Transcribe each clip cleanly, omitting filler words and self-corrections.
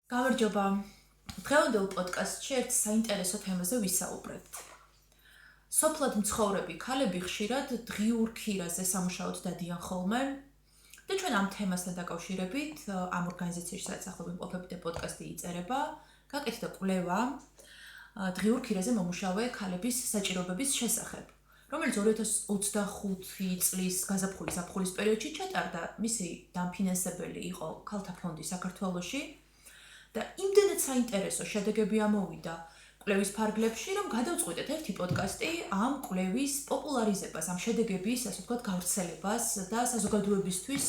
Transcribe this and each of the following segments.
გამარჯობა. დღევანდელ პოდკასტში ერთ საინტერესო თემაზე ვისაუბრებთ. სოფლად მცხოვრები ქალები ხშირად დღიურ ქირაზე სამუშაოდ დადიან ხოლმე და ჩვენ ამ თემასთან დაკავშირებით ამ ორგანიზაციაში სადაც ახლა ვიმყოფებით და პოდკასტი იწერება, გაკეთდა კვლევა დღიურ ქირაზე მომუშავე ქალების საჭიროებების შესახებ, რომელიც 2025 წლის გაზაფხულის პერიოდში ჩატარდა. მისი დამფინანსებელი იყო ქალთა ფონდი საქართველოში. და იმდენად საინტერესო შედეგები ამოვიდა კვლევის ფარგლებში, რომ გადავწყვიტეთ ერთი პოდკასტი ამ კვლევის პოპულარიზებას, ამ შედეგების, ასე ვთქვათ, გავრცელებას და საზოგადოებისთვის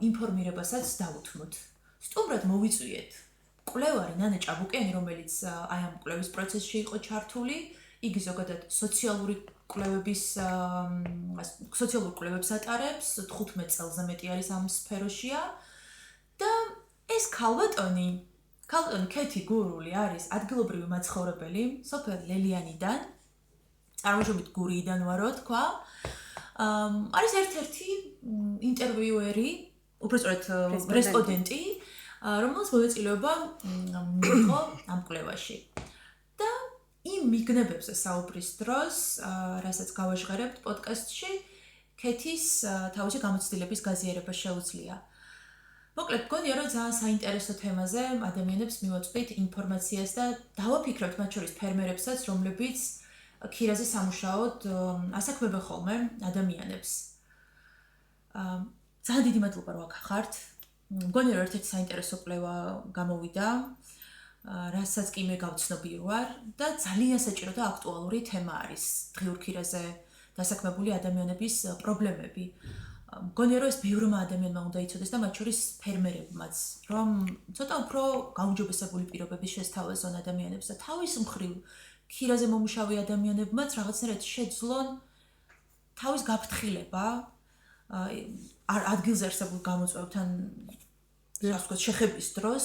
ინფორმირებასაც დავუთმოთ. სტუმრად მოვიწვიეთ კვლევარი ნანა ჭაბუკიანი, რომელიც აი ამ კვლევის პროცესში იყო ჩართული. იგი ზოგადად სოციალურ კვლევებს ატარებს, 15 წელზე მეტი არის ამ სფეროშია და ეს ქალბატონი ქეთი გურული არის ადგილობრივი მაცხოვრებელი სოფელ ლელიანიდან, წარმოშობით გურიიდან ვარო თქვა. არის ერთ-ერთი ინტერვიუერი, უბრალოდ რესპონდენტი, რომელსაც მონაწილეობა მიიღო ამ კვლევაში. და იმ მიგნებებზე საუბრის დროს, რასაც გავაჟღერებთ პოდკასტში, ქეთის თავისი გამოცდილების გაზიარება შეუძლია. მოკლედ, გონია, რომ ძალიან საინტერესო თემაზე ადამიანებს მივაწვდით ინფორმაციას და დავაფიქრებთ მათ შორის ფერმერებსაც, რომლებიც ქირაზე სამუშაოდ ასაქმებენ ხოლმე ადამიანებს. ძალიან დიდი მადლობა, რომ აქ ხართ. მგონია, რომ ერთ-ერთი საინტერესო კვლევა გამოვიდა, რასაც კი მე გავცნობი ვარ და ძალიან საჭირო და აქტუალური თემა არის დღიურ ქირაზე დასაქმებული ადამიანების პრობლემები. მგონია, რომ ეს ბევრმა ადამიანმა უნდა იცოდეს და მათ შორის ფერმერებმაც, რომ ცოტა უფრო გაუმჯობესებული პირობების შესთავაზონ ადამიანებს და თავის მხრივ ქირაზე მომუშავე ადამიანებმაც რაღაცნაირად შეძლონ თავის გაფრთხილება ადგილზე არსებულ გამოწვევებთან შეხების დროს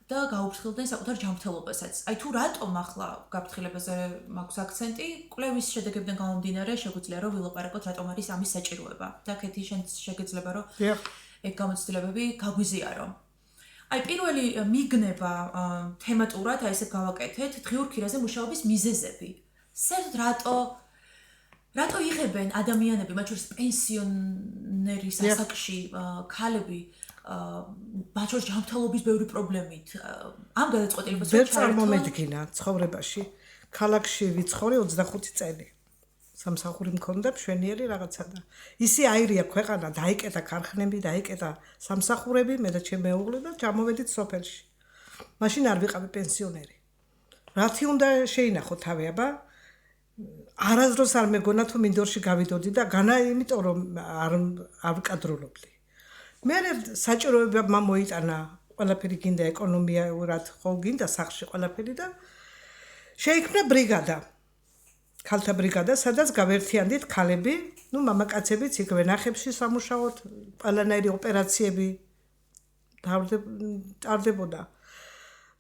და გაუფრთხილდნენ საკუთარ ჯანმრთელობასაც. აი თუ რატომ ახლა გაფრთხილებაზე მაქვს აქცენტი, კვლევის შედეგებიდან გამომდინარე, შეგვიძლია რომ ვილაპარაკოთ, რატომ არის ამის საჭიროება. და ქეთი, შენ შეგეძლება რომ ეგ გამოცდილებები გაგვიზიარო. აი პირველი მიგნება თემატურად აი ესე გავაკეთეთ დღიურ ქირაზე მუშაობის მიზეზები. საერთოდ რატო იღებენ ადამიანები, მათ შორის პენსიონერის ასაკში ქალები მათ შორის ჯანმრთელობის ბევრი პრობლემით. ამ გადაწყვეტილებას ვერ წარმომედგინა ცხოვრებაში. ქალაქში ვიცხოვრე 25 წელი. სამსახური მქონდა, მშვენიერი რაღაცა და ისე აირია ქვეყანა, დაიკეტა ქარხნები, დაიკეტა სამსახურები, მე და ჩემი მეუღლე და ჩამოვედით სოფელში. მაშინ არ ვიყავი პენსიონერი. რათი უნდა შეინახო თავი, აბა? არასდროს არ მეგონა თუ მინდორში გავიდოდი და განა იმიტომ რომ არ ვკადრულობდი. მე საჭიროებებმა მოიტანა ყველაფერი გინდა ეკონომიურად, ხო გინდა სახლში ყველაფერი და შეიქმნა ბრიგადა. ქალთა ბრიგადა, სადაც გავერთიანდით ქალები, მამაკაცებიც იქ ვენახებში სამუშაოდ, ყველანაირი ოპერაციები ტარდებოდა.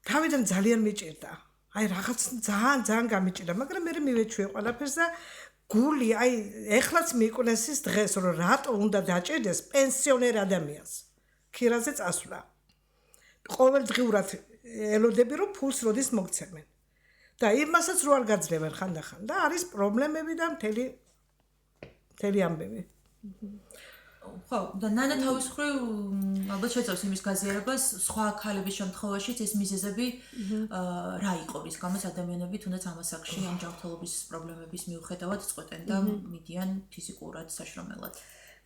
თავიდან ძალიან მიჭირდა. აი რაღაც ძალიან გამიჭირდა, მაგრამ მე მივეჩვიე ყველაფერს და გული, აი ეხლაც მიკვნეს ის დღეს, რომ რატო უნდა დაჭერდეს პენსიონერ ადამიანს ქირაზე წასვლა. ყოველდღიურად ელოდები, რომ ფულს როდის მოგცემენ. და იმასაც რო არ გაძლევენ ხანდახან და არის პრობლემები და მთელი ამბები. ხო, და ნანა თავის მხრივ ალბათ შეძლებს იმის გაზიარებას, სხვა ქალების შემთხვევაშიც ეს მიზეზები რა იყო, რის გამოც ადამიანები თუნდაც ამ ასაკში ამ ჯანმრთელობის პრობლემების მიუხედავად წყვეტენ და მიდიან ფიზიკურად საშრომელად.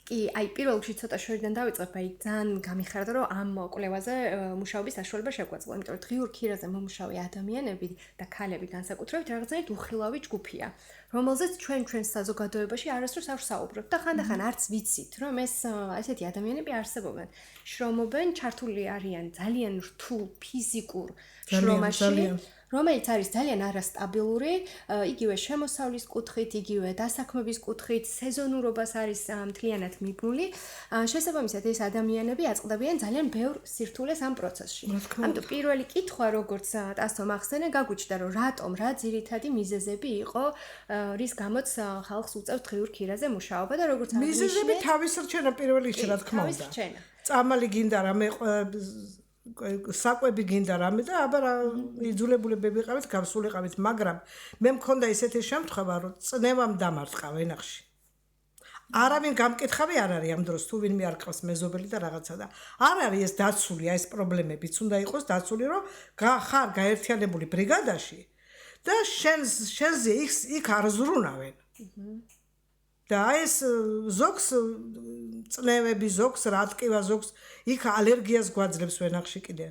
კი, აი პირველ რიგში ცოტა შორიდან დავიწყებ, აი ძალიან გამიხარდა, რომ ამ კვლევაზე მუშაობის საშუალება შეგვეძლო, იმიტომ რომ დღიურ ქირაზე მომუშავე ადამიანები და ქალები განსაკუთრებით რაღაცნაირად უხილავი ჯგუფია, რომელზეც ჩვენს საზოგადოებაში არასდროს არ ვსაუბრობთ და ხანდახან არც ვიცით, რომ ეს ესეთი ადამიანები არსებობენ. შრომობენ, ჩართული არიან ძალიან რთულ ფიზიკურ შრომაში. რომელიც არის ძალიან არასტაბილური, იგივე შემოსავლის კუთხით, იგივე დასაქმების კუთხით, სეზონურობას არის მთლიანად მიბნული. შესაბამისად, ეს ადამიანები აწყდებიან ძალიან ბევრ სირთულეს ამ პროცესში. ამიტომ პირველი კითხვა, როგორც ტასო მახსენე, გაგვიჩნდა, რომ რატომ, რა ძირითადი მიზეზები იყო, რის გამოც ხალხს უწევს დღიურ ქირაზე მუშაობა და როგორც მიზეზები თავის რჩენა პირველ რიგში, რა თქმა უნდა. წამალი გინდა რამე საკვები გინდა რამე და აბა რა იძულებულები ვიყავით, გავსულიყავით, მაგრამ მე მქონდა ესეთი შემთხვევა, რომ წნევამ დამარტყა ვენახში. არავინ გამკითხავი არ არის ამ დროს, თუ ვინმე არ ყავს მეზობელი და რაღაცა და არ არის ეს დაცული, ეს პრობლემებიც უნდა იყოს დაცული, რომ ხარ გაერთიანებული ბრიგადაში და შენზე იქ არ ზრუნავენ. და ეს ზოგს წნევები, ზოგს რატკივა, ზოგს იქ ალერგიას გვაძლევს ვენახში კიდე.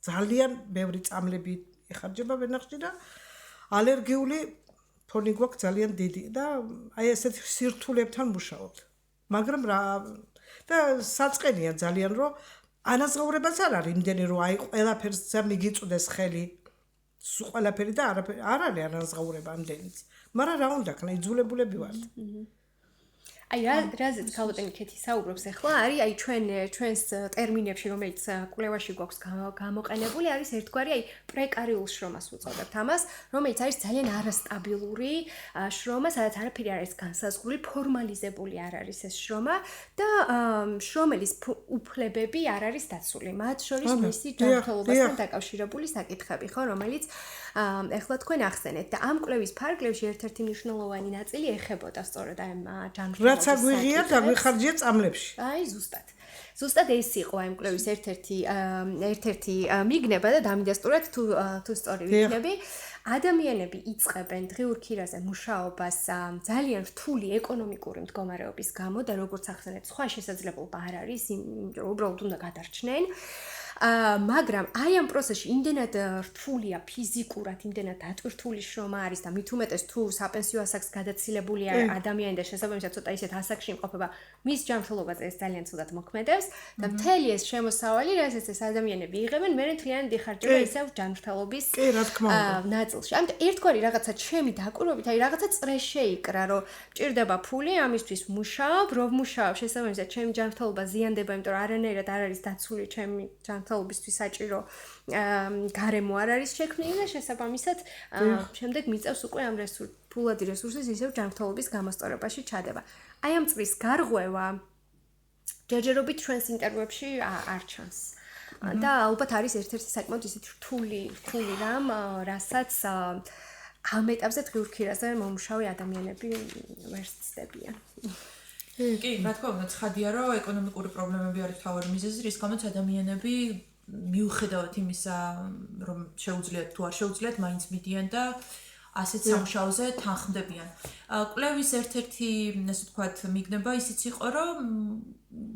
ძალიან ბევრი წამლები ეხარჯება ვენახში და ალერგიული ფონი გვაქვს ძალიან დიდი და აი ესეთ სირთულებთან მუშაობთ. მაგრამ რა და საწყენია ძალიან რომ ანაზღაურებაც არ არის იმდენი რომ აი ყველაფერს მიგიწვდეს ხელი. ყველაფერი და არ არის ანაზღაურება ამდენიც. მაგრამ რა უნდა ქნა იძულებულები ვართ. აი რაზეც ქალბატონი ქეთი საუბრობს ახლა არის აი ჩვენს ტერმინებში რომელიც კვლევაში გვაქვს გამოყენებული არის ერთგვარი აი პრეკარიულ შრომას უწოდებთ ამას რომელიც არის ძალიან არასტაბილური შრომა სადაც არაფერი არ არის განსაზღვრული ფორმალიზებული არ არის ეს შრომა და შრომელის უფლებები არ არის დაცული მათ შორის მისი ჯანმრთელობასთან დაკავშირებული საკითხები ხო რომელიც ახლა თქვენ ახსენეთ და ამ კვლევის ფარგლებში ერთ-ერთი მნიშვნელოვანი ნაწილი ეხებოდა სწორედ აი ჯანმრთელობის რაც აგვიღია და ვიხარჯია წამლებში. აი ზუსტად ეს იყო ამ კვლევის ერთ-ერთი მიგნება და დამიდასტურად თუ სწორი ვიქნები ადამიანები იწყებენ დღიურ ქირაზე მუშაობას ძალიან რთული ეკონომიკური მდგომარეობის გამო და როგორც ახსენეთ სხვა შესაძლებლობა არ არის იმიტომ რომ უბრალოდ უნდა გადარჩნენ მაგრამ აი ამ პროცესში იმდენად რთულია ფიზიკურად, იმდენად დატვირთული შრომა არის და მით უმეტეს თუ საპენსიო ასაკს გადაცილებული ადამიანი და შესაბამისად ცოტა ისეთ ასაკში იმყოფება, მის ჯანმრთელობაზე ეს ძალიან ცუდად მოქმედებს და მთელი ეს შემოსავალი, რასაც ეს ადამიანები იღებენ, მე მთლიანად იხარჯება ისევ ჯანმრთელობის ნაწილში. ამიტომ ერთგვარი რაღაცა ჩემი დაკვირვებით, აი რაღაცა წრე შეიკრა, რომ მჭირდება ფული, ამისთვის მუშაობ, რომ მუშაობ, შესაბამისად ჩემი ჯანმრთელობა ზიანდება, იმიტომ რომ არანაირად არ არის დაცული ჩემი ჯანმრთელობისთვის საჭირო გარემო არ არის შექმნილი და შესაბამისად შემდეგ მიწევს უკვე ამ ფულადი რესურსის ისევ ჯანმრთელობის გამოსწორებაში ჩადება. აი ამ წრის გარღვევა ჯერჯერობით ჩვენს ინტერვიუებში არ ჩანს. და ალბათ არის ერთ-ერთი საკმაოდ ისეთი რთული რამ, რასაც ამ ეტაპზე დღიურ ქირაზე მომუშავე ადამიანები ვერ ცდებიან. კი, რა თქმა უნდა, ცხადია, რომ ეკონომიკური პრობლემები არის მთავარი მიზეზი, რის გამოც ადამიანები მიუხედავად იმისა, რომ შეუძლიათ თუ არ შეუძლიათ, მაინც მიდიან და ასეთ სამუშაოზე თანხმდებიან. კვლევის ერთ-ერთი, ასე ვთქვათ, მიგნება ისიც იყო, რომ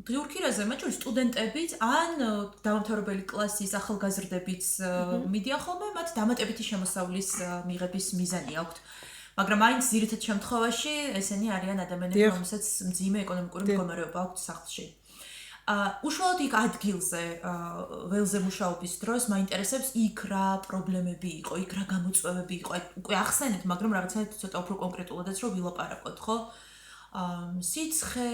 დღიურ ქირაზე, მათ შორის სტუდენტებიც ან დამამთავრებელი კლასის ახალგაზრდებიც მიდიან ხოლმე, მათ დამატებითი შემოსავლის მიღების მიზანი აქვთ. მაგრამ აინც ძირითად შემთხვევაში ესენი არიან ადამიანები, რომელსაც მძიმე ეკონომიკური მდგომარეობა აქვთ სახლში. უშუალოდ იქ ადგილზე, ველზე მუშაობის დროს მაინტერესებს იქ რა პრობლემები იყო, იქ რა გამოწვევები იყო. უკვე ახსენეთ, მაგრამ რაღაცა ცოტა უფრო კონკრეტულადაც რომ ვილაპარაკოთ, ხო? სიცხე,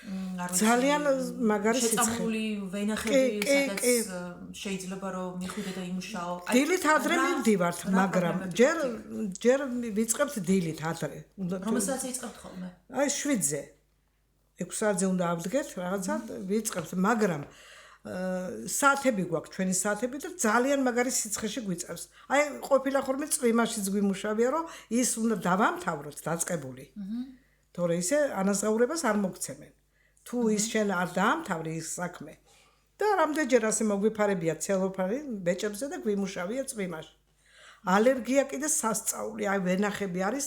ძალიან მაგარი სიცხე. შეწამული ვენახები, სადაც შეიძლება რომ მიხვიდე და იმუშაო. დილით ადრე მივდივართ, მაგრამ ჯერ ვიწყებთ დილით ადრე. რომელსაც იწყებთ ხოლმე? აი 7-ზე. 6 საათზე უნდა ავდგეთ, რაღაცა ვიწყებთ, მაგრამ საათები გვაქვს, ჩვენი საათები და ძალიან მაგარი სიცხეში გვიწევს. აი ყოფილა ხოლმე წვიმაშიც გვიმუშავია, რომ ის უნდა დავამთავროთ დაწყებული. თორე ისე ანაზღაურებას არ მოგცემენ. თუ ის შენ არ დაამთავრი ის საქმე და რამდენჯერ ასე მოგვიფარებია ცელოფანი ბეჭებზე და გვიმუშავია წვიმაში. ალერგია კიდე სასწაული, აი ვენახები არის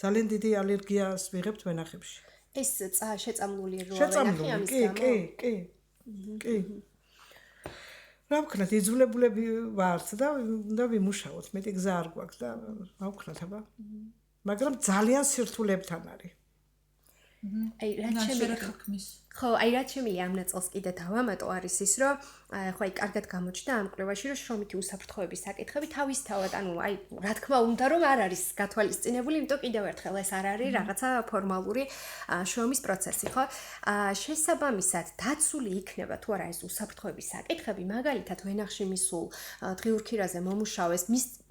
ძალიან დიდი ალერგიას ვიღებთ ვენახებში. ეს შეწამლული როა ვენახი ამის გამო? კი. რა ვქნათ, იძულებულები ვართ და უნდა ვიმუშაოთ, მეტი გზა არ გვაქვს და რა ვქნათ, აბა. მაგრამ ძალიან სირთულებთან არის. აი რაც შემიძლია ამ ნაწილს კიდე დავამატო არის ის რომ ხო აი კარგად გამოჩნდა ამ კვლევაში რომ შრომითი უსაფრთხოების საკითხები თავისთავად ანუ აი რა თქმა უნდა რომ არ არის გათვალისწინებული იმიტომ კიდევ ერთხელ ეს არ არის რაღაცა ფორმალური შრომის პროცესი ხო შესაბამისად დაცული იქნება თუ არა ეს უსაფრთხოების საკითხები მაგალითად ვენახში მისულ დღიურ ქირაზე მომუშავეს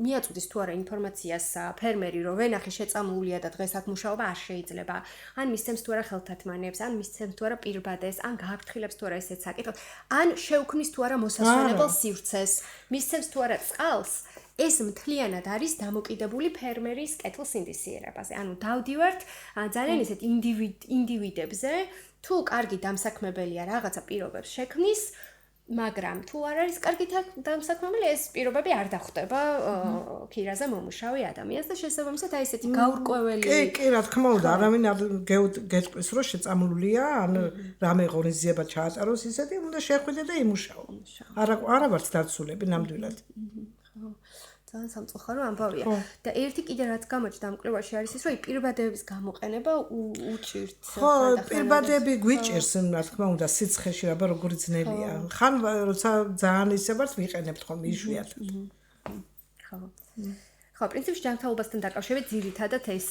მიაწვდის თუ არა ინფორმაციას ფერმერი რომ ვენახი შეწამლულია და დღეს აქ მუშაობა არ შეიძლება ან მისცემს მისცემს თუ არა ხელთათმანებს, ან მისცემს თუ არა პირბადეს, ან გააფრთხილებს თუ არა ესეც საკითხი, ან შეუქმნის თუ არა მოსასვენებელ სივრცეს, მისცემს თუ არა წყალს, ეს მთლიანად არის დამოკიდებული ფერმერის კეთილსინდისიერებაზე. ანუ დავდივართ ძალიან ისეთ ინდივიდებზე, თუ კარგი დამსაქმებელია რაღაცა პირობებს შექმნის, მაგრამ თუ არ არის კარგი დამსაქმებელი, ეს პირობები არ დახვდება ქირაზე მომუშავე ადამიანს და შესაბამისად აი ესეთი გაურკვეველი კი, რა თქმა უნდა, არავინ არ გეტყვის, რომ შეწამლულია, ან რამე ღონისძიება ჩაატაროს ისეთი, უნდა შეხვიდე და იმუშაო. არა ვართ დაცულები ნამდვილად. ძალიან სამწუხარო ამბავია. და ერთი კიდე რაც გამოჩნდა ამ კვლევაში არის ის, რომ პირბადების გამოყენება უჭირთ. ხო, პირბადები გვიჭირს, რა თქმა უნდა, სიცხეში აბა როგორი ძნელია. ხან როცა ძალიან ისე ვართ, ვიყენებთ ხოლმე იშვიათად. ხო. ხო, პრინციპში ჯანმრთელობასთან დაკავშირებით ძირითადად ეს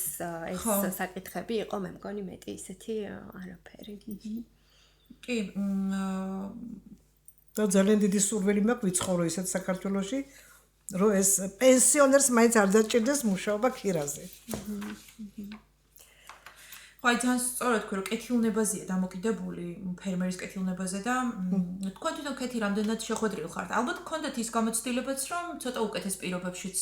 საკითხები იყო, მე მგონი მეტი ისეთი არაფერი. კი, და ძალიან დიდი სურვილი მაქვს ვიცხოვრო ისეთ საქართველოში, რომ ეს პენსიონერს მაინც არ დაჭირდეს მუშაობა ქირაზე. ხო, ძალიან სწორად თქვი, რომ კეთილნებაზეა დამოკიდებული ფერმერის კეთილნებაზე და თქვენ თვითონ კეთი რამდენად შეხვედრილ ხართ. ალბათ გქონდათ ის გამოცდილებაც, რომ ცოტა უკეთეს პირობებშიც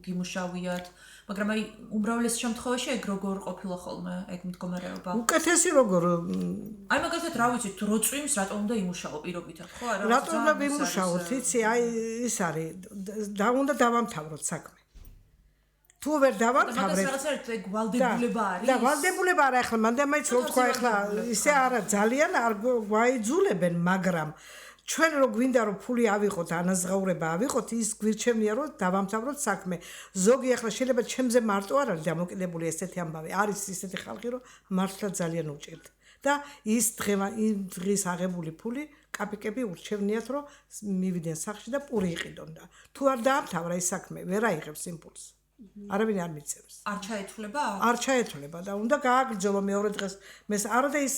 გიმუშავიათ, მაგრამ აი უმრავლეს შემთხვევაში ეგ როგორ ყოფილა ხოლმე ეგ მდგომარეობა? უკეთესი როგორ? აი მაგალითად რა ვიცით, რო წვიმს, რატომ უნდა იმუშაო პირობითად, ხო? არა, რატომ უნდა ვიმუშაოთ? იცი, აი ის არის, უნდა დავამთავროთ საქმე. თუ ვერ დავამთავრებ, მაგას რაღაცა ეგ ვალდებულება არის. და ვალდებულება არა, ახლა მანდ მაინც რო თქვა, ახლა ისე არა ძალიან არ გვაიძულებენ, მაგრამ ჩვენ რო გვინდა რომ ფული ავიღოთ, ანაზღაურება ავიღოთ, ის გვირჩევნია რომ დავამთავროთ საქმე. ზოგი ახლა შეიძლება ჩემზე მარტო არ არის დამოკიდებული ესეთი ამბავი. არის ისეთი ხალხი რომ მართლა ძალიან უჭირთ. და ის დღის აღებული ფული კაპიკები ურჩევნიათ რომ მივიდნენ სახლში და პური იყიდონ და თუ არ დაამთავრა ის საქმე, ვერ აიღებს იმპულსს. არავინ არ მიცემს. არ ჩაეთვლება? არ ჩაეთვლება და უნდა გააგრძელო მეორე დღეს. მეს არა და ის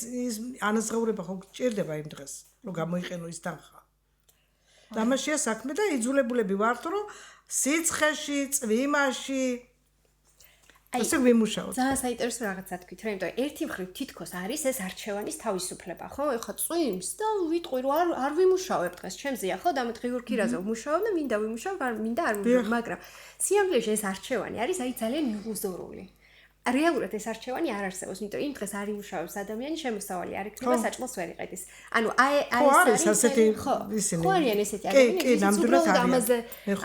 ანაზღაურება ხო გჭირდება იმ დღეს, რომ გამოიყენო ის თანხა. დამაშია საქმე და იძულებულები ვართ, რომ სიცხეში, წვიმაში ასე ვიმუშაოთ. ძალიან საინტერესო რაღაცა თქვით, რა, იმიტომ ერთი მხრივ თითქოს არის ეს არჩევანის თავისუფლება, ხო? ეხლა წვიმს და ვიტყვი რომ არ ვიმუშავებ დღეს, ჩემზეა, ხო? და დღიურ ქირაზე ვმუშაობ და მინდა ვიმუშავ, მინდა არ ვიმუშავ, მაგრამ სიამბლეში ეს არჩევანი არის აი ძალიან ილუზორული. რეალურად ეს არჩევანი არ არსებობს, იმიტომ იმ დღეს არ იმუშავებს ადამიანი, შემოსავალი არ იქნება, საჭმელს ვერ იყედის. ანუ აი ეს არის ხო, არიან ესეთი ადამიანები, ვისაც ამაზე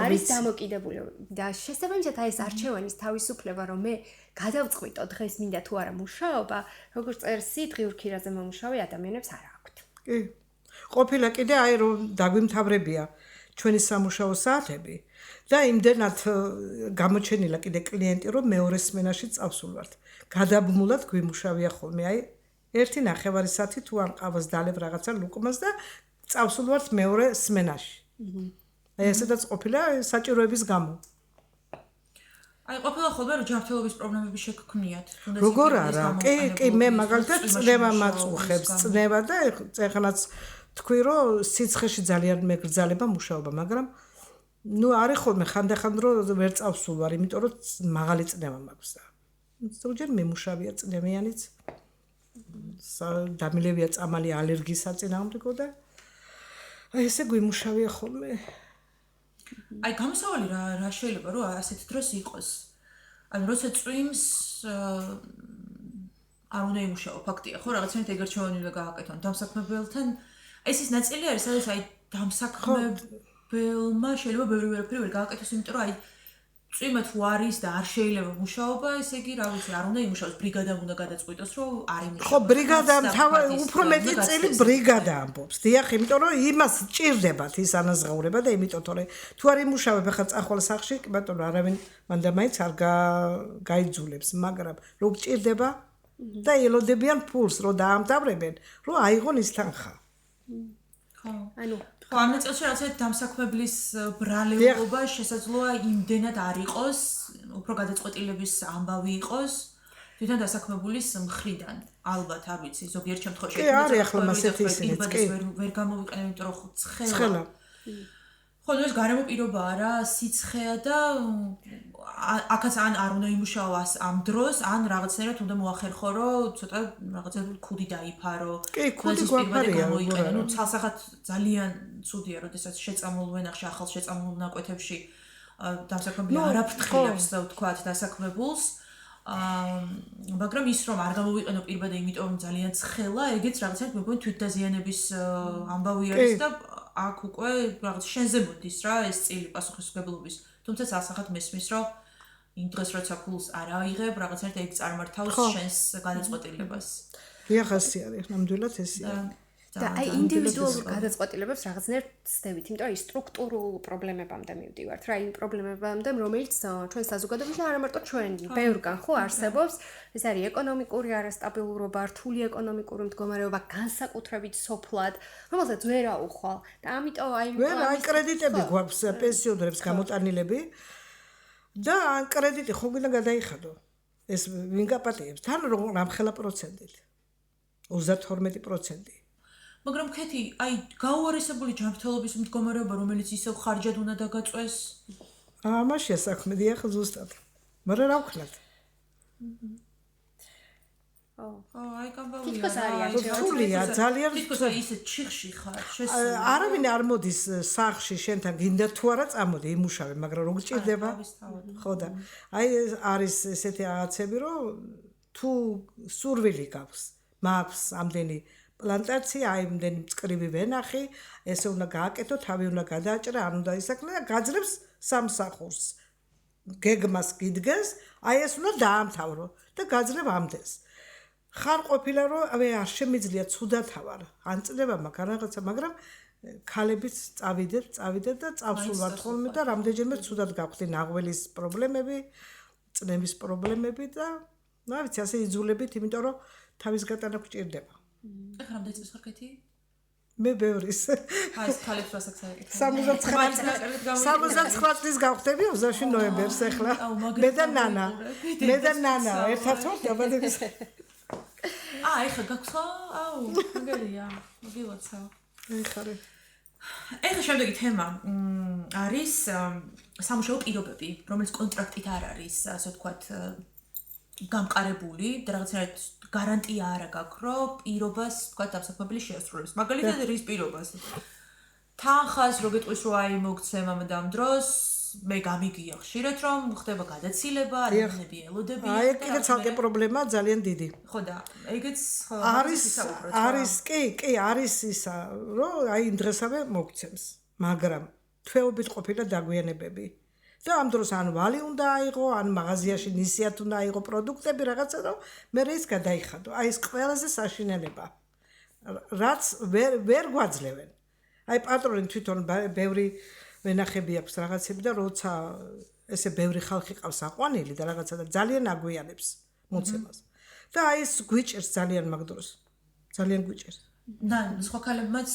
არის დამოკიდებული და შესაბამისად აი ეს არჩევანის თავისუფლება, რომ მე გადავწყვიტო დღეს მინდა თუ არა მუშაობა, როგორც წერსი დღიურ ქირაზე მომუშავე ადამიანებს არ აქვთ. კი. ყოფილა კიდე აი რომ დაგვიმთავრებია ჩვენი სამუშაო საათები. და იმდენად გამოჩენილა კიდე კლიენტი, რომ მეორე სმენაში წავსულვართ. გადაბმულად გვიმუშავია ხოლმე, აი 1.5 საათი თუ არ ყავს დალევ რაღაცა ლუკმას და წავსულვართ მეორე სმენაში. აი ესეთაც ყოფილა საჭიროების გამო. აი ყოფილა ხოლმე რომ ჯანმრთელობის პრობლემები შეგქმნიათ. როგორ არა? კი, მე მაგალითად წნევა მაწუხებს, წნევა და ეხლაც თქვი რომ სიცხეში ძალიან მეგრძალება მუშაობა, მაგრამ ნუ არის ხოლმე ხანდახან რომ ვერ წავსულვარ, იმიტომ რომ მაღალი წნევა მაქვს და ზოგჯერ მიმუშავია წნევიანიც. დამილევია წამალი ალერგიის საწინააღმდეგო და აი ესე გვიმუშავია ხოლმე. აი გამოსავალი რა შეიძლება რომ ასეთ დროს იყოს. ანუ როცა წვიმს არ უნდა იმუშაო, ფაქტია, ხო, რაღაცნაირად ეგ არჩევანი უნდა გააკეთონ დამსაქმებელთან. ეს ის ნაწილი არის, სადაც აი დამსაქმებელმა შეიძლება ბევრი ვერაფერი ვერ გააკეთოს, იმიტომ რომ აი წვიმა თუ არის და არ შეიძლება მუშაობა, ესე იგი, რა ვიცი, არ უნდა იმუშაოს, ბრიგადამ უნდა გადაწყვიტოს, რომ არ იმუშაოს. ხო, ბრიგადამ უფრო მეტი წელი ბრიგადა ამბობს. დიახ, იმიტომ რომ იმას ჭირდებათ ის ანაზღაურება და იმიტომ რომ თუ არ იმუშავებ ახლა წახვალ სახში, კი ბატონო, არავინ მანდა მაინც არ გაიძულებს, მაგრამ რო გჭირდება და ელოდებიან ფულს, რომ დაამთავრებენ, რომ აიღონ ის თანხა. ხო. ანუ ხო, ამ ნაწილში რაღაცა დამსაქმებლის ბრალეულობა შესაძლოა იმდენად არ იყოს, უფრო გადაწყვეტილების ამბავი იყოს, თვითონ დასაქმებულის მხრიდან. ალბათ, არ ვიცი, ზოგიერთ შემთხვევაში კი, არის ახლა მასეთი ისინიც, კი. ვერ გამოვიყენებ, იმიტომ რომ ცხელა. ხო, ხო, ეს გარემო პირობაა რა, სიცხეა და აქაც ან არ უნდა იმუშაო ამ დროს, ან რაღაცნაირად უნდა მოახერხო, რომ ცოტა რაღაცა ქუდი დაიფარო. კი, ქუდი გვაფარია, მოიყენა. ნუ ცალსახად ძალიან ცუდია, როდესაც შეწამულ ვენახში, ახალ შეწამულ ნაკვეთებში დამსაქმებელი არ აფრთხილებს, ვთქვათ, დასაქმებულს. მაგრამ ის რომ არ გამოვიყენო პირბადე, იმიტომ რომ ძალიან ცხელა, ეგეც რაღაცნაირად მეგონი თვითდაზიანების ამბავი არის და აქ უკვე რაღაც შენზე მოდის რა ეს წილი პასუხისმგებლობის. თუმცა სასახად მესმის რომ იმ დღეს როცა ფულს არ აიღებ, რაღაცნაირად ეგ წარმართავს შენს გადაწყვეტილებას. დიახასი არის, ნამდვილად ესეა. და აი ინდივიდუალურ გადაწყვეტილებებს რაღაცნაირად ცდებით, იმიტომ რომ ის სტრუქტურულ პრობლემებამდე მივდივართ. რა იმ პრობლემებამდე, რომელიც ჩვენ საზოგადოებაში არა მარტო ჩვენ, ბევრგან ხო არსებობს, ეს არის ეკონომიკური არასტაბილურობა, რთული ეკონომიკური მდგომარეობა, განსაკუთრებით სოფლად, რომელსაც ვერ აუხვალ. და ამიტომ აი აი კრედიტები გვაქვს პენსიონერებს გამოტანილები და ან კრედიტი ხო გინდა გადაიხადო. ეს ვინ გაპატიებს? თან რამხელა პროცენტით. 32%. მაგრამ ქეთი, აი გაუარესებული ჯანმრთელობის მდგომარეობა, რომელიც ისევ ხარჯად უნდა დაგაწვეს. ამაშია საქმე, დიახ, ზუსტად. მაგრამ რა ვქნათ? აი გამბავია. თითქოს არის რთულია, ძალიან თითქოს აი ისე ჩიხში ხარ, არავინ არ მოდის სახლში შენთან, გინდა თუ არა წამოდი, იმუშავე, მაგრამ რო გჭირდება? ხო და აი არის ესეთი რაღაცები, რომ თუ სურვილი გაქვს, მაქვს ამდენი პლანტაცია, აი იმდენი მწკრივი ვენახი, ესე უნდა გააკეთო, თავი უნდა გადააჭრა, არ უნდა ისაქმნე და გაძლებს სამსახურს. გეგმას გიდგეს, აი ეს უნდა დაამთავრო და გაძლებ ამდენს. ხარ ყოფილა რომ არ შემიძლია ცუდათავარ, ან წდება მაგ რაღაცა, მაგრამ ქალებიც წავიდეთ და წავსულ ვარ ხოლმე და რამდენჯერმე ცუდად გავხდი ნაღველის პრობლემები, წნევის პრობლემები და რა ვიცი, ასე იძულებით, იმიტომ რომ თავის გატანა გჭირდება. ეხლა რამდენი წლის ხარ ქეთი? მე ბევრის. აი ეს ქალებს რასაც აკეთებ. 79 წლის გავხდები 20 ნოემბერს ეხლა. მე და ნანა ერთად ვარ დაბადების. ეხლა გაქვს ხო? მაგარია. მოგილოცავ. ეხარე. ეხლა შემდეგი თემა არის სამუშაო პირობები, რომელიც კონტრაქტით არ არის, ასე ვთქვათ, გამყარებული და რაღაცნაირად გარანტია არ აქვს, რომ პირობას, ვთქვათ, დამსაქმებელი შეასრულებს. მაგალითად, რის პირობას? თანხას რო გეტყვის, რომ აი მოგცემ ამ დროს, მე გამიგია ხშირად, რომ ხდება გადაცილება, ადამიანები ელოდებიან. აი, კიდე ცალკე პრობლემაა ძალიან დიდი. ხო და ეგეც არის, კი, არის ისა, რომ აი იმ დღესავე მოგცემს, მაგრამ თვეობით ყოფილა დაგვიანებები. და ამ დროს ან ვალი უნდა აიღო, ან მაღაზიაში ნისიათ უნდა აიღო პროდუქტები რაღაცა და მე ის გადაიხადო. აი ეს ყველაზე საშინელება. რაც ვერ გვაძლევენ. აი პატრონი თვითონ ბევრი ვენახები აქვს რაღაცები და როცა ესე ბევრი ხალხი ყავს აყვანილი და რაღაცა და ძალიან აგვიანებს მოცემას. და აი ეს გვიჭერს ძალიან მაგ დროს. ძალიან გვიჭერს. და სხვა ქალებმაც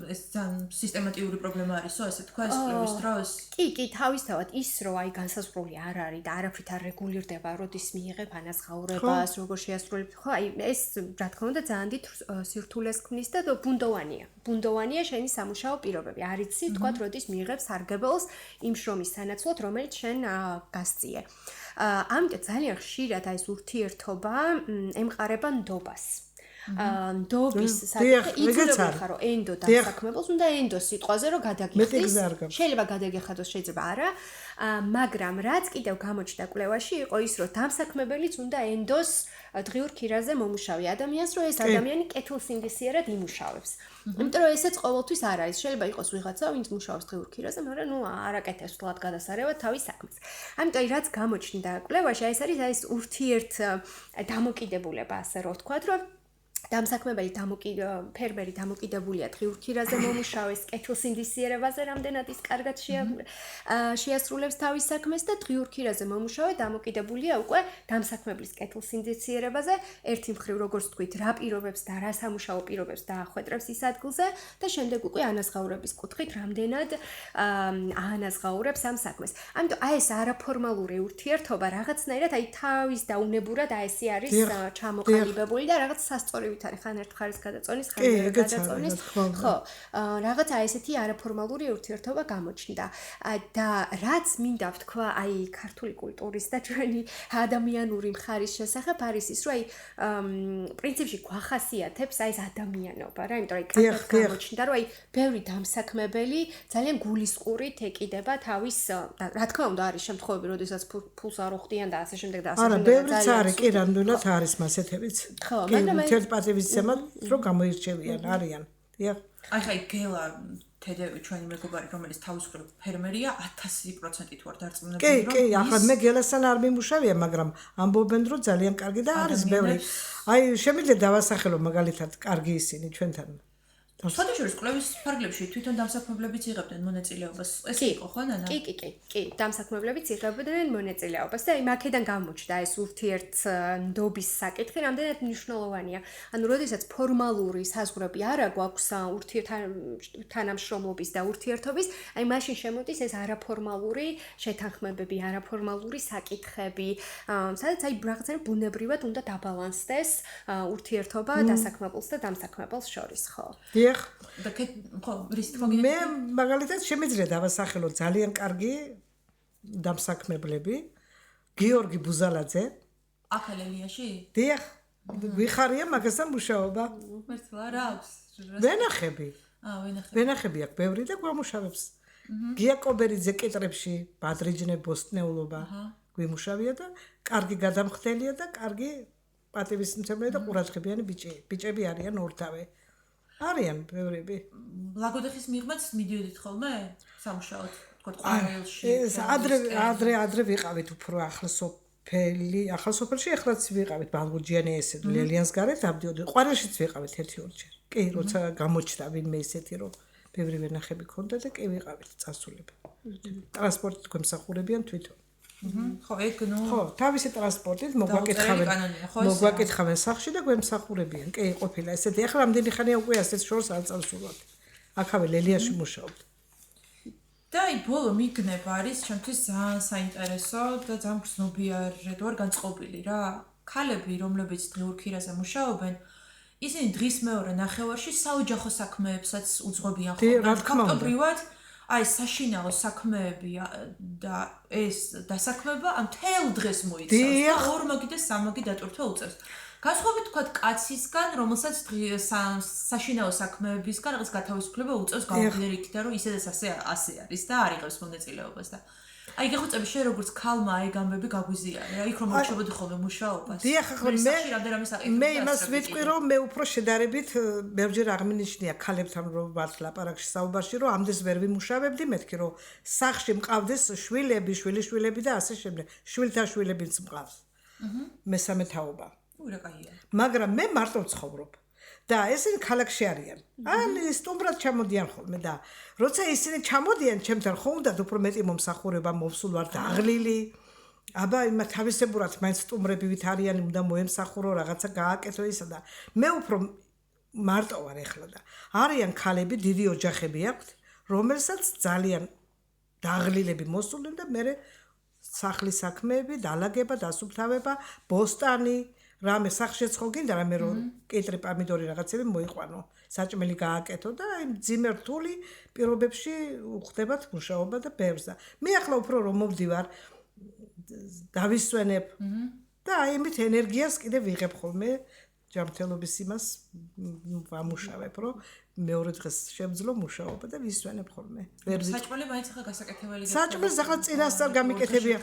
ეს ძალიან სისტემატიური პრობლემა არისო, ესე თქვა ეს პრობლემის დროს. კი, თავისთავად ის რომ აი განსაზღვრული არ არის და არაფრით არ რეგულირდება, როდის მიიღებ ანაზღაურებას, როგორ შეასრულებ. ხო, აი ეს რა თქმა უნდა ძალიან დიდ სირთულეს ქმნის და ბუნდოვანია. ბუნდოვანია შენი სამუშაო პირობები. არ იცი, თქვა, როდის მიიღებ სარგებელს იმ შრომის სანაცვლოდ, რომელიც შენ გასწიე. ამიტომ ძალიან ხშირად აი ეს ურთიერთობა ემყარება ნდობას. ნდობის საკითხი იძულებული ხარ, რომ ენდო დასაქმებელს უნდა ენდოს სიტყვაზე რომ გადაგიხდის. შეიძლება გადაგიხადოს, შეიძლება არა, მაგრამ რაც კიდევ გამოჩნდა კვლევაში იყო ის, რომ დამსაქმებელიც უნდა ენდოს დღიურ ქირაზე მომუშავე ადამიანს, რომ ეს ადამიანი კეთილსინდისიერად იმუშავებს. იმიტომ რომ ესეც ყოველთვის არ არის. შეიძლება იყოს ვიღაცა, ვინც მუშაობს დღიურ ქირაზე, მაგრამ ნუ არ აკეთებს თულად გადასარევად თავის საქმეს. ამიტომ რაც გამოჩნდა კვლევაში, ეს არის ეს ურთიერთ დამოკიდებულება, ასე რომ ვთქვათ, რომ დამსაქმებელი ფერმერი დამოკიდებულია დღიურ ქირაზე მომუშავეს კეთილსინდისიერებაზე, რამდენად ის კარგად შეასრულებს თავის საქმეს და დღიურ ქირაზე მომუშავე დამოკიდებულია უკვე დამსაქმებლის კეთილსინდისიერებაზე, ერთი მხრივ როგორც თქვით, რა პირობებს და რა სამუშაო პირობებს დაახვედრებს ის ადგილზე და შემდეგ უკვე ანაზღაურების კუთხით რამდენად აანაზღაურებს ამ საქმეს. ამიტომ აი ეს არაფორმალური ურთიერთობა რაღაცნაირად აი თავის დაუნებურად აი ესე არის ჩამოყალიბებული და რაღაც სასწორი პოზიტივით არის, ხან ერთ მხარეს გადაწონის, ხან მეორე გადაწონის. ხო, რაღაცა ესეთი არაფორმალური ურთიერთობა გამოჩნდა. და რაც მინდა ვთქვა, აი ქართული კულტურის და ჩვენი ადამიანური მხარის შესახებ არის ის, რომ აი პრინციპში გვახასიათებს აი ეს ადამიანობა, რა, იმიტომ რომ აი კარგად გამოჩნდა, რომ აი ბევრი დამსაქმებელი ძალიან გულისყურით ეკიდება თავის, რა თქმა უნდა არის შემთხვევები, როდესაც ფულს არ უხდიან და ასე შემდეგ და ასე შემდეგ. არა, ბევრიც არის, კი, რამდვილად არის მასეთებიც. ხო, მაგრამ თელ პატივისცემად რომ გამოირჩევიან, არიან. დიახ. აი ხაი გელა თედევი ჩვენი მეგობარი, რომელიც თავისუფლად ფერმერია, 1000%-ით ვარ დარწმუნებული, რომ კი, ახლა მე გელასთან არ მიმუშავია, მაგრამ ამბობენ, რომ ძალიან კარგი და არის ბევრი. აი, შემიძლია დავასახელო მაგალითად, კარგი ისინი ჩვენთან. სხვადასხვა კვლევის ფარგლებში თვითონ დამსაქმებლებიც იღებდნენ მონაწილეობას. ეს იყო ხო, ნანა? კი, დამსაქმებლებიც იღებდნენ მონაწილეობას და აი მაქედან გამოჩნდა ეს ურთიერთდობის საკითხი, რამდენად მნიშვნელოვანია. ანუ, როდესაც ფორმალური საზღვრები არა გვაქვს თანამშრომლობის და ურთიერთობის, აი მაშინ შემოდის ეს არაფორმალური შეთანხმებები, არაფორმალური საკითხები, სადაც აი რაღაცა ბუნებრივად უნდა დაბალანსდეს ურთიერთობა დასაქმებელს და დამსაქმებელს შორის, ხო? და ხო, რის თქმა მე მაგალითად შემიძლია დავასახელო ძალიან კარგი დამსაქმებლები, გიორგი ბუზალაძე. აკალელიაში? დიახ, ვიხარია მაგასთან მუშაობა. მართლა რა აქვს? ვენახები. ვენახები. ვენახები აქვს ბევრი და გვამუშავებს. გია კობერიძე კეტრებში, ბადრიჯნე ბოსტნეულობა გვიმუშავია და კარგი გადამხდელია და კარგი პატივისმცემელი და ყურადღებიანი ბიჭები არიან ორთავე. არიან ბევრები. ლაგოდეხის მიღმაც მიდიოდით ხოლმე სამუშაოდ, თქო, ყვავილში. ეს ადრე ვიყავით უფრო ახლსოფელში ახლაც ვიყავით ბალღუჯიანი ესე ლელიანს გარეთ ავდიოდი. ყვავილშიც ვიყავით 1-2 კი, როცა გამოჩნდა ვინმე ისეთი რომ ბევრი ვენახები ქონდა და კი ვიყავით წასულები. ტრანსპორტით გვემსახურებიან თვითონ. ხო, ეგ ნუ ხო, თავისი ტრანსპორტით მოგვაკითხავენ სახში და გვემსახურებიან. კი, ყოფილა ესეთი. ახლა რამდენი ხანია უკვე ასეთ შორს არ წავსულოთ. აქავე ლელიაში მუშაობთ. და აი ბოლო მიგნება არის ჩემთვის ძალიან საინტერესო და ძალიან გრძნობიარად ვარ განწყობილი რა. ქალები, რომლებიც დღიურ ქირაზე მუშაობენ, ისინი დღის მეორე ნახევარში საოჯახო საქმეებსაც უძღვებიან ხოლმე. ფაქტობრივად აი საშინაო საქმეები და ეს დასაქმება ამ თელ დღეს მოიცავს და 2 და 3 დატვირთვა უწევს. განსხვავებით თქვა კაცისგან, რომელსაც საშინაო საქმეებისგან რაღაც გათავისუფლება უწევს გამომდინარე იქიდან, რომ ისედაც ასე არის და არ იღებს მონაწილეობას და აი გეხუწები შე როგორც ქალმა აი გამბები გაგვიზიარე, აი იქ რომ მოჩებოდი ხოლმე მუშაობას. დიახ, ახლა მე იმას ვიტყვი, რომ მე უფრო შედარებით ბევრჯერ აღმინიშნია ქალებთან რომ ვართ ლაპარაკში საუბარში, რომ ამდენს ვერ ვიმუშავებდი, მეთქი რომ სახში მყავდეს შვილები, შვილიშვილები და ასე შემდეგ. შვილთა შვილებიც მყავს. მესამე თაობა. ურა კაია. მაგრამ მე მარტო ვცხოვრობ. და ესენი ქალაქში არიან. აი, სტუმრად ჩამოდიან ხოლმე და როცა ისინი ჩამოდიან, ჩემთან ხო უნდა უფრო მეტი მომსახურება მოვსულ ვარ და აღლილი. აბა, იმა თავისებურად მაინც სტუმრებივით არიან, უნდა მოემსახურო, რაღაცა გააკეთო ისა და მე უფრო მარტო ვარ ეხლა და არიან ქალები, დიდი ოჯახები აქვთ, რომელსაც ძალიან დაღლილები მოსულენ და მე სახლის საქმეები, დალაგება, დასუფთავება, ბოსტანი რამე სახშეც ხო გინდა რამე რომ კიტრი პამიდორი რაღაცები მოიყვანო საჭმელი გააკეთო და აი მძიმე რთული პირობებში უხდებათ მუშაობა და ბევრს და მე ახლა უფრო რომ მოვდივარ დავისვენებ და აი იმით ენერგიას კიდე ვიღებ ხოლმე ჯანმრთელობის იმას ვამუშავებ რომ მეორე დღეს შემძლო მუშაობა და ვისვენებ ხოლმე საჭმელი მაინც ახლა გასაკეთებელი საჭმელს ახლა წინასწარ გამიკეთებია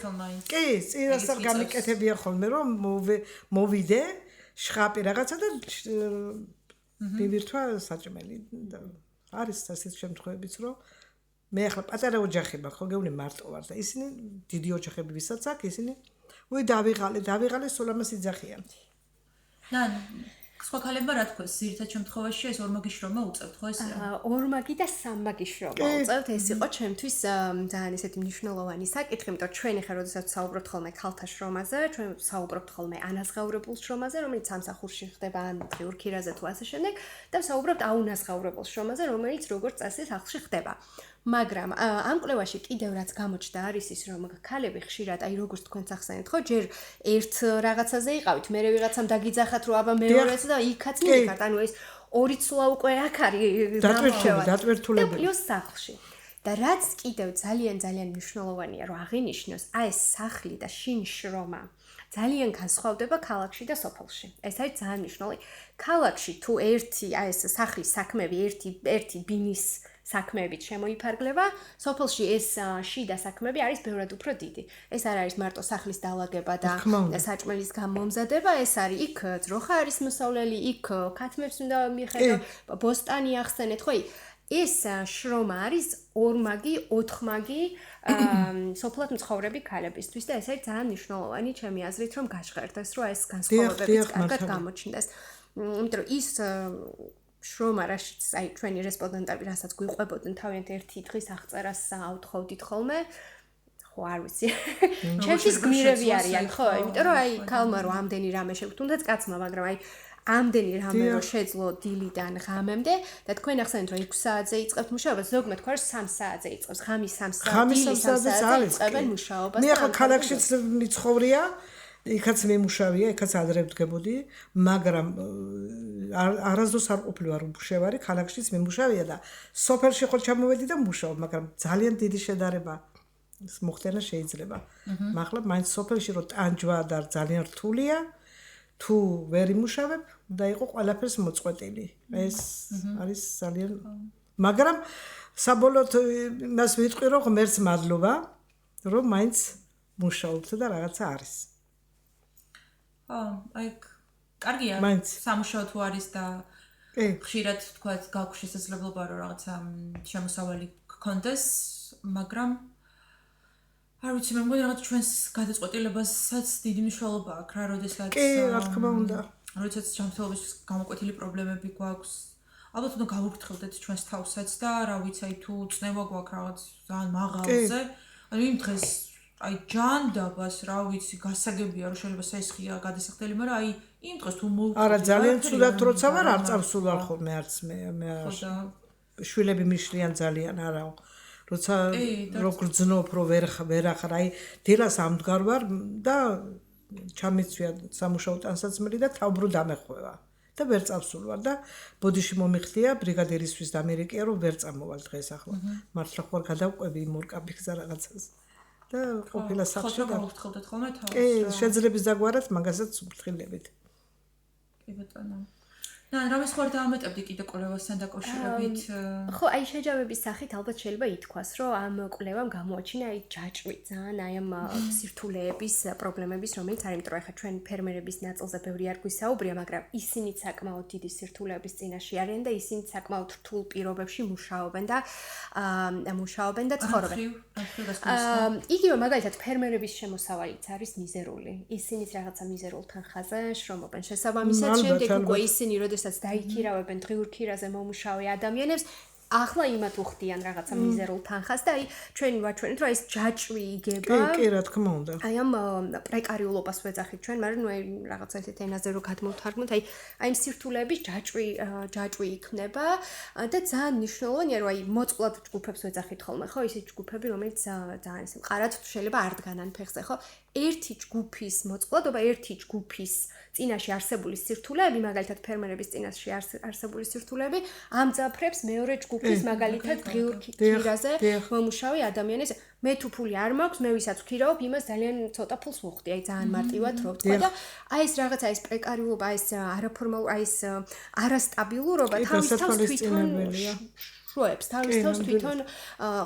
კი წინასწარ გამიკეთებია ხოლმე რომ მოვიდე შხაპი რაღაცა და მივირთვა საჭმელი და არის ასეთ შემთხვევებიც რომ მე ახლა პატარა ოჯახი მაქვს ხო გეუბნები მარტო ვარ და ისინი დიდი ოჯახები ვისაც აქვს ისინი უი დავიღალე სულ ამას იძახიან სხვა ქალებმა რა თქვეს ზირთად შემთხვევაში ეს ორმაგი შრომა უწევთ ხო ესე? ორმაგი და სამმაგი შრომა უწევთ ეს იყო ჩემთვის ძალიან ესეთი მნიშვნელოვანი საკითხი, იმიტომ რომ ჩვენ ახლა როდესაც საუბრობთ ხოლმე ქალთა შრომაზე, ჩვენ საუბრობთ ხოლმე ანაზღაურებულ შრომაზე, რომელიც სამსახურში ხდება ან დღიურ ქირაზე თუ ასე შემდეგ და საუბრობთ აუნაზღაურებულ შრომაზე, რომელიც როგორც წესი სახლში ხდება. მაგრამ ამ კვლევაში კიდევ რაც გამოჩნდა არის ის რომ ქალები ხშირად აი როგორც თქვენც ახსენეთ ხო ჯერ ერთ რაღაცაზე იყავით მე ვიღაცამ დაგიძახათ რომ აბა მეორეც და იქაც მიდიხართ ანუ ეს ორი ცულა უკვე აქ არის დატვირთულები პლუს სახლში და რაც კიდევ ძალიან მნიშვნელოვანია რომ აღინიშნოს აი ეს სახლი და შინ შრომა ძალიან განსხვავდება ქალაქში და სოფელში. ეს არის ძალიან მნიშვნელოვანი. ქალაქში თუ ერთი აი ეს სახლის საქმეები ერთი ბინის საქმეებით შემოიფარგლება, სოფელში ეს შიდა საქმეები არის ბევრად უფრო დიდი. ეს არ არის მარტო სახლის დალაგება და საჭმელის გამომზადება, ეს არის იქ ძროხა არის მოსავლელი, იქ ქათმებს უნდა მიხედო, ბოსტანი ახსენეთ, ხო? ეს შრომა არის ორმაგი, ოთხმაგი სოფლად მცხოვრები ქალებისთვის და ეს არის ძალიან მნიშვნელოვანი ჩემი აზრით რომ გაჟღერდეს რომ ეს განსხვავებებიც კარგად გამოჩნდეს. იმიტომ რომ ის შრომა რაშიც აი ჩვენი რესპონდენტები რასაც გვიყვებოდნენ თავიანთ ერთი დღის აღწერას ავთხოვდით ხოლმე ხო არ ვიცი. ჩემთვის გმირები არიან ხო? იმიტომ რომ აი ქალმა რომ ამდენი რამე შეგვთ თუნდაც კაცმა მაგრამ აი ამდენი რამე რომ შეძლო დილიდან ღამემდე და თქვენ ახსენეთ რომ 6 საათზე იწყებთ მუშაობას, ზოგმა თქვა რომ 3 საათზე იწყებს, ღამის 3 საათზე იწყებენ მუშაობას. მე ახლა ქალაქშიც მიცხოვრია, იქაც მემუშავია, იქაც ადრე ვდგებოდი, მაგრამ არასდროს არ ყოფილი ვარ მუშევარი, ქალაქშიც მემუშავია და სოფელში ხო ჩამოვედი და მუშაობ, მაგრამ ძალიან დიდი შედარება მოხდენა შეიძლება. მაგრამ მაინც სოფელში რომ ტანჯვა და ძალიან რთულია თუ ვერ იმუშავებ, უნდა იყო ყველაფერს მოწყვეტილი. ეს არის ძალიან მაგრამ საბოლოოდ იმას ვიტყვი რომ ღმერთს მადლობა, რომ მაინც მუშაობთ და რაღაცა არის. აი კარგია სამუშაო თუ არის და ხშირად თქვა გაქვს შესაძლებლობა რომ რაღაცა შემოსავალი გქონდეს, მაგრამ არ ვიცი მე მგონი რაღაც ჩვენს გადაწყვეტილებასაც დიდი მნიშვნელობა აქვს რა, როდესაც რა თქმა უნდა. როდესაც ჯანმრთელობის გამოკვეთილი პრობლემები გვაქვს. ალბათ უნდა გავუფრთხილდეთ ჩვენს თავსაც და რა ვიცი აი თუ წნევა გვაქვს რაღაც ძალიან მაღალზე, ანუ იმ დღეს აი ჯანდაბას რა ვიცი გასაგებია რომ შეიძლება საისხია გადასახდელი, მაგრამ აი იმ დღეს თუ მოვუწევთ არა ძალიან ცუდად როცა ვარ არ წავსულვარ ხოლმე არც მე შვილები მიშლიან ძალიან არაო როცა როგორ ძნობ რომ ვერ ახარ აი დილას ამდგარ ვარ და ჩამიცვია სამუშაო ტანსაცმელი და თავბრუ დამეხვევა და ვერ წავსულვარ და ბოდიში მომიხდია ბრიგადირისთვის და ამერიკია რომ ვერ წამოვალ დღეს ახლა მართლა ხوار გადავყვები იმ ორკაპიქზე რაღაცას და ყოფილა სახში და გავუხთხილდეთ ხოლმე თავს კი შეძლებს დაგვარად მაგასაც ვფრთხილებით კი ბატონო და რამე სხვა დაამეტებდი კიდე კვლევასთან დაკავშირებით ხო აი შეჯამების სახით ალბათ შეიძლება ითქვას რომ ამ კვლევამ გამოაჩინა აი ჯაჭვი ძალიან აი ამ სირთულეების პრობლემების რომელიც არის იმიტომ რომ ახლა ჩვენ ფერმერების ნაწილზე ბევრი არ გვისაუბრია მაგრამ ისინიც საკმაოდ დიდი სირთულეების წინაშე არიან და ისინიც საკმაოდ რთულ პირობებში მუშაობენ და ცხოვრობენ იგივე მაგალითად ფერმერების შემოსავალიც არის მიზერული ისინიც რაღაცა მიზერულ თანხაზე შრომობენ შესაბამისად შემდეგ უკვე ისინი როდესაც დაიქირავებენ დღიურ ქირაზე მომუშავე ადამიანებს ახლა იმათ უხდიან რაღაცა მიზერულ თანხას და აი ჩვენ ვაჩვენეთ რომ ეს ჯაჭვი იგება კი რა თქმა უნდა აი ამ პრეკარიულობას ვეძახით ჩვენ მაგრამ ნუ აი რაღაცა ესეთ ენაზე რო გადმოვთარგმნოთ აი ამ სირთულეების ჯაჭვი იქნება და ძალიან მნიშვნელოვანია რომ აი მოწყვლად ჯგუფებს ვეძახით ხოლმე ხო ისეთ ჯგუფები რომელიც ძალიან ისე მყარად შეიძლება არ დგანან ფეხზე ხო ერთი ჯგუფის მოწყვლადობა ერთი ჯგუფის წინაშე არსებული სირთულეები მაგალითად ფერმერების წინაშე არსებული სირთულეები ამძაფრებს მეორე ჯგუფის მაგალითად დღიურ ქირაზე მომუშავე ადამიანის მე თუ ფული არ მაქვს მე ვისაც ვქირავებ იმას ძალიან ცოტა ფულს ვუხდი აი ძალიან მარტივად რო ვთქვა და აი ეს რაღაცა ეს პრეკარიულობა ეს არაფორმალური აი ეს არასტაბილურობა თავის თავს თვითონ თავის თვითონ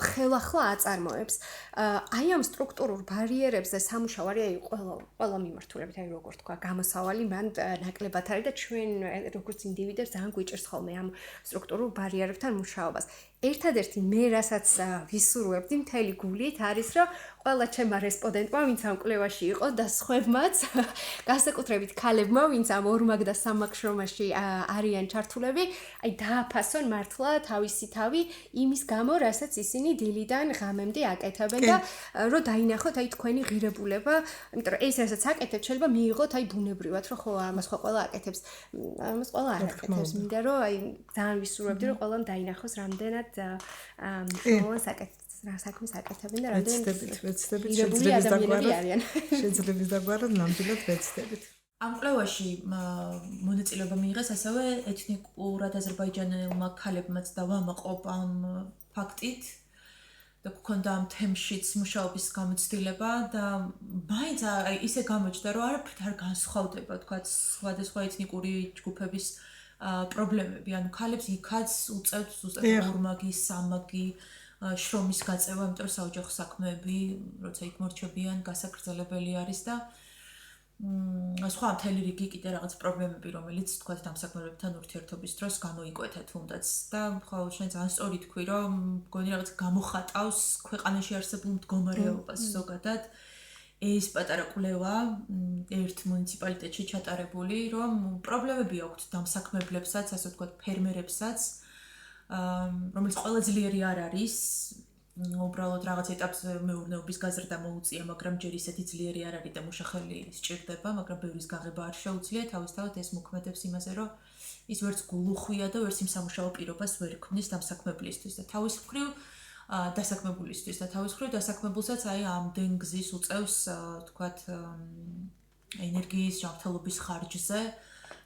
ხელახლა აწარმოებს აი ამ სტრუქტურულ ბარიერებზე სამუშაო არის აი ყველა მიმართულებით აი როგორ თქვა გამოსავალი მან ნაკლებად არის და ჩვენ როგორც ინდივიდებს ძალიან გვიჭერს ხოლმე ამ სტრუქტურულ ბარიერებთან მუშაობას ერთადერთი მე რასაც ვისურვებდი მთელი გულით არის რომ ყველა ჩემმა რესპონდენტმა ვინც ამ კვლევაში იყო და სხვებმაც განსაკუთრებით ქალებმა ვინც ამ ორმაგ და სამმაგი შრომაში არიან ჩართულები აი დააფასონ მართლა თავისი თავი იმის გამო რასაც ისინი დილიდან ღამემდე აკეთებენ და რომ დაინახოთ აი თქვენი ღირებულება იმიტომ რომ ეს რასაც აკეთებ შეიძლება მიიღოთ აი ბუნებრივად რომ ხო ამას ხო ყველა აკეთებს ამას ყველა არ აკეთებს მინდა რომ აი ძალიან ვისურვებდი რომ ყველამ დაინახოს რამდენად ნამდვილად საქმეს აკეთებენ და ვეცდებით შეძლების დაგვარად ნამდვილად ვეცდებით. ამ კვლევაში მონაწილეობა მიიღეს ასევე ეთნიკურად აზერბაიჯანელმა ქალებმაც და ვამაყობ ამ ფაქტით და გქონდა ამ თემშიც მუშაობის გამოცდილება და მაინც ისე გამოჩნდა, რომ არაფრით არ განსხვავდება, თქვათ, სხვადასხვა ეთნიკური ჯგუფების პრობლემები, ანუ ქალებს იქაც უწევთ ზუსტად ორმაგი, სამაგი შრომის გაწევა, იმიტომ რომ საოჯახო საქმეები, როცა იქ მორჩებიან, გასაგრძელებელი არის და სხვა მთელი რიგი კიდე რაღაც პრობლემები, რომელიც თქვათ დამსაქმებლებთან ურთიერთობის დროს გამოიკვეთა თუნდაც და ხო შენ ძალიან სწორი თქვი, რომ მგონი რაღაც გამოხატავს ქვეყანაში არსებულ მდგომარეობას ზოგადად ეს პატარა კვლევა ერთ მუნიციპალიტეტში ჩატარებული, რომ პრობლემები აქვთ დამსაქმებლებსაც, ასე ვთქვათ, ფერმერებსაც, რომელიც ყველა ძლიერი არ არის. უბრალოდ რაღაც ეტაპზე მეურნეობის გაზრდა მოუწია, მაგრამ ჯერ ისეთი ძლიერი არ არის და მუშახელი სჭირდება, მაგრამ ბევრის გაღება არ შეუძლია, თავისთავად ეს მოქმედებს იმაზე, რომ ის ვერც გულუხვია და ვერც იმ სამუშაო პირობას ვერ ქმნის დამსაქმებლისთვის და თავის მხრივ დასაქმებულისთვის და თავის მხრივ დასაქმებულსაც აი ამდენ გზის უწევს, თქვათ, ენერგიის ჯანმრთელობის ხარჯზე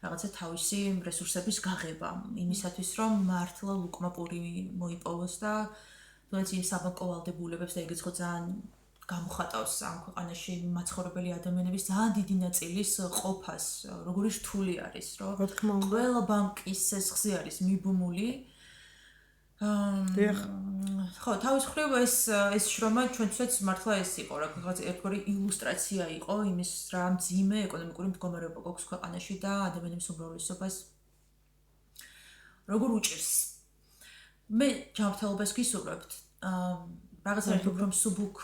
რაღაცა თავისი რესურსების გაღება, იმისათვის რომ მართლა ლუკმაპური მოიპოვოს და თუნდაც იმ საბანკო ვალდებულებებს და ეგეც ხო ძალიან გამოხატავს ამ ქვეყანაში მაცხოვრებელი ადამიანების ძალიან დიდი ნაწილის ყოფას, როგორი რთული არის, რომ ყველა ბანკის სესხზე არის მიბმული. ხო, თავის მხრივ ეს შრომა ჩვენთვისაც მართლა ეს იყო, რაღაც ერთგვარი ილუსტრაცია იყო იმის, რა მძიმე ეკონომიკური მდგომარეობა გვაქვს ქვეყანაში და ადამიანების უმრავლესობას როგორ უჭირს. მე ჯანმრთელობას გისურვებთ. რაღაცა უფრო მსუბუქ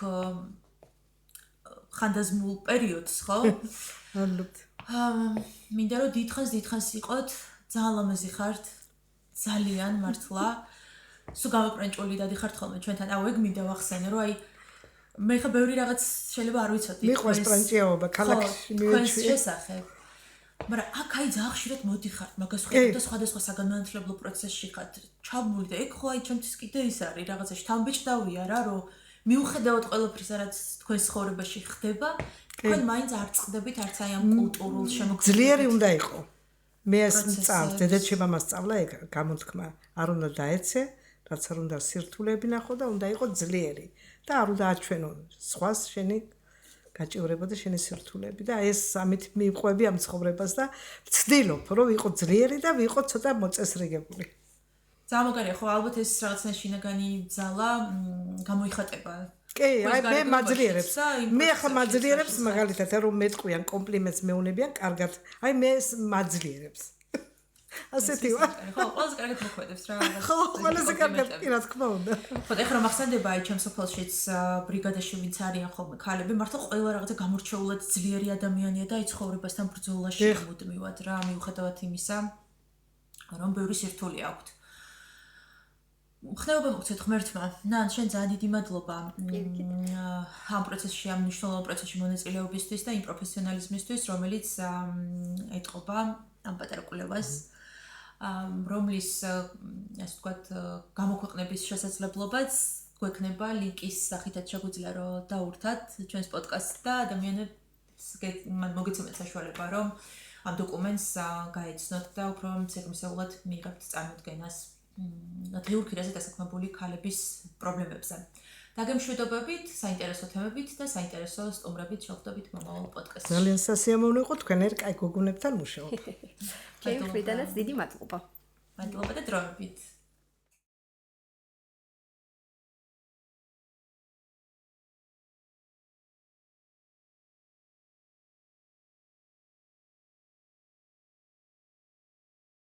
ხანდაზმულ პერიოდს, ხო? ალბათ. მინდა რომ დიდხანს იყოთ, ძალიან ლამაზი ხართ, ძალიან მართლა. სულ გამოპრენჭული დადიხართ ხოლმე ჩვენთან. აუ ეგ მინდა ვახსენე, რომ აი მე ხა ბევრი რაღაც შეიძლება არ ვიცოდი. მიყვეს პრანჭიაობა ქალაქში მივეჩვიე. შესახებ. მაგრამ აქ აი ძალიან ხშირად მოდიხართ, მაგას ხედავ და სხვადასხვა საგანმანათლებლო პროცესში ხართ ჩაბმული და ეგ ხო აი ჩემთვის კიდე ის არის რაღაცა შთამბეჭდავია რა, რომ მიუხედავად ყველაფრისა, რაც თქვენს ცხოვრებაში ხდება, თქვენ მაინც არ წყდებით არც აი ამ კულტურულ შემოქმედებით. ძლიერი უნდა იყო. მე ეს წავს, დედაჩემ ამას სწავლა ეგ გამოთქმა, არ უნდა დაეცე, რაც არ უნდა სირთულეები ნახო და უნდა იყო ძლიერი და არ უნდა აჩვენო სხვას შენი გაჭირება და შენი სირთულეები და ეს ამით მივყვები ამ ცხოვრებას და ვცდილობ რომ ვიყო ძლიერი და ვიყო ცოტა მოწესრიგებული. ძალიან მაგარია, ხო, ალბათ ეს რაღაცა შინაგანი ძალა გამოიხატება. კი, აი მე მაძლიერებს. მე ახლა მაძლიერებს მაგალითად რომ მეტყვიან კომპლიმენტს მეუნებიან, კარგად. აი მე ეს მაძლიერებს. ასეთი ვარ. ხო, ყველაზე კარგად მოქმედებს რა. ხო, ყველაზე კარგად კი რა თქმა უნდა. ხო, ეხლა მახსენდება აი ჩემს სოფელშიც ბრიგადაში ვინც არიან ხოლმე ქალები, მართლა ყველა რაღაცა გამორჩეულად ძლიერი ადამიანია და აი ცხოვრებასთან ბრძოლაში მუდმივად რა, მიუხედავად იმისა, რომ ბევრი სირთულე აქვთ. ხნეობა მოგცეთ ღმერთმა. ნან, შენ ძალიან დიდი მადლობა ამ პროცესში, ამ მნიშვნელოვან პროცესში მონაწილეობისთვის და იმ პროფესიონალიზმისთვის, რომელიც ეტყობა ამ პატარა კვლევას, რომლის, ასე ვთქვათ, გამოქვეყნების შესაძლებლობაც გვექნება ლინკის სახითაც შეგვიძლია რომ დაურთათ ჩვენს პოდკასტს და ადამიანებს მოგეცემათ საშუალება რომ ამ დოკუმენტს გაეცნოთ და უფრო მცირე-მისეულად მიიღებთ წარმოდგენას დღიურ ქირაზე დასაქმებული ქალების პრობლემებზე. დაგემშვიდობებით, საინტერესო თემებით და საინტერესო სტუმრებით შევხვდებით მომავალ პოდკასტში. ძალიან სასიამოვნო იყო თქვენ ერთ კაი გოგონებთან მუშაობა. ჩემ ფრიდანაც დიდი მადლობა. მადლობა და დროებით.